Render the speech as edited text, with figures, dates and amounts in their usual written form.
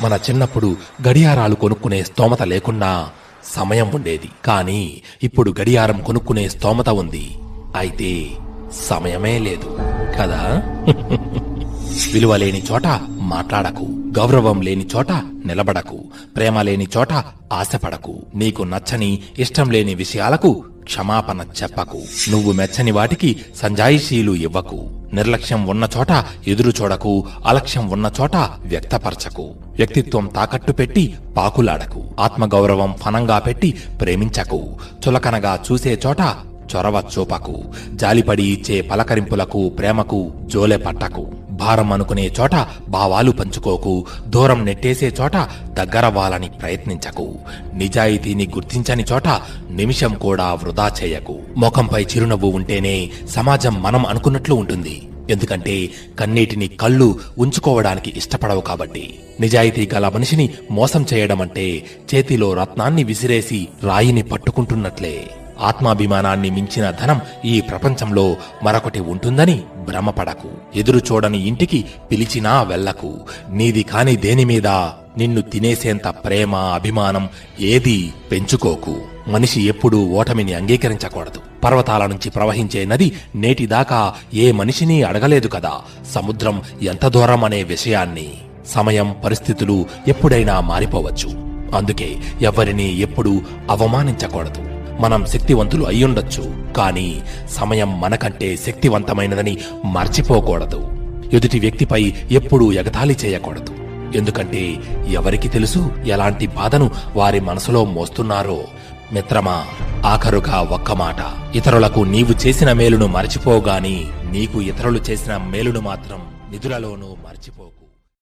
మన చిన్నప్పుడు గడియారాలు కొనుక్కునే స్తోమత లేకున్నా సమయం ఉండేది. కానీ ఇప్పుడు గడియారం కొనుక్కునే స్తోమత ఉంది, అయితే సమయమే లేదు కదా. విలువ లేని చోట మాట్లాడకు, గౌరవం లేని చోట నిలబడకు, ప్రేమ లేని చోట ఆశపడకు, నీకు నచ్చని ఇష్టం లేని విషయాలకు క్షమాపణ చెప్పకు, నువ్వు మెచ్చని వాటికి సంజాయిషీలు ఇవ్వకు, నిర్లక్ష్యం ఉన్న చోట ఎదురు చూడకు, అలక్ష్యం ఉన్న చోట వ్యక్తపరచకు, వ్యక్తిత్వం తాకట్టు పెట్టి పాకులాడకు, ఆత్మగౌరవం ఫనంగా పెట్టి ప్రేమించకు, చులకనగా చూసే చోట చొరవ చూపకు, జాలిపడి ఇచ్చే పలకరింపులకు ప్రేమకు జోలె పట్టకు, భారం అనుకునే చోట భావాలు పంచుకోకు, దూరం నెట్టేసే చోట దగ్గరవ్వాలని ప్రయత్నించకు, నిజాయితీని గుర్తించని చోట నిమిషం కూడా వృధా చేయకు. ముఖంపై చిరునవ్వు ఉంటేనే సమాజం మనం అనుకున్నట్లు ఉంటుంది. ఎందుకంటే కన్నీటిని కళ్ళు ఉంచుకోవడానికి ఇష్టపడవు కాబట్టి. నిజాయితీ గల మనిషిని మోసం చేయడం అంటే చేతిలో రత్నాన్ని విసిరేసి రాయిని పట్టుకుంటున్నట్లే. ఆత్మాభిమానాన్ని మించిన ధనం ఈ ప్రపంచంలో మరొకటి ఉంటుందని భ్రమపడకు. ఎదురు చూడని ఇంటికి పిలిచినా వెళ్ళకు. నీది కాని దేనిమీద నిన్ను తినేసేంత ప్రేమ, అభిమానం ఏదీ పెంచుకోకు. మనిషి ఎప్పుడూ ఓటమిని అంగీకరించకూడదు. పర్వతాల నుంచి ప్రవహించే నది నేటిదాకా ఏ మనిషిని అడగలేదు కదా సముద్రం ఎంత దూరం అనే విషయాన్ని. సమయం, పరిస్థితులు ఎప్పుడైనా మారిపోవచ్చు. అందుకే ఎవరిని ఎప్పుడూ అవమానించకూడదు. మనం శక్తివంతులు అయ్యుండొచ్చు, కానీ సమయం మనకంటే శక్తివంతమైనదని మర్చిపోకూడదు. ఎదుటి వ్యక్తిపై ఎప్పుడూ ఎగతాళి చేయకూడదు. ఎందుకంటే ఎవరికి తెలుసు ఎలాంటి బాధను వారి మనసులో మోస్తున్నారో. మిత్రమా, ఆఖరుగా ఒక్క మాట, ఇతరులకు నీవు చేసిన మేలును మర్చిపోగాని నీకు ఇతరులు చేసిన మేలును మాత్రం నిధులలోనూ మర్చిపోకు.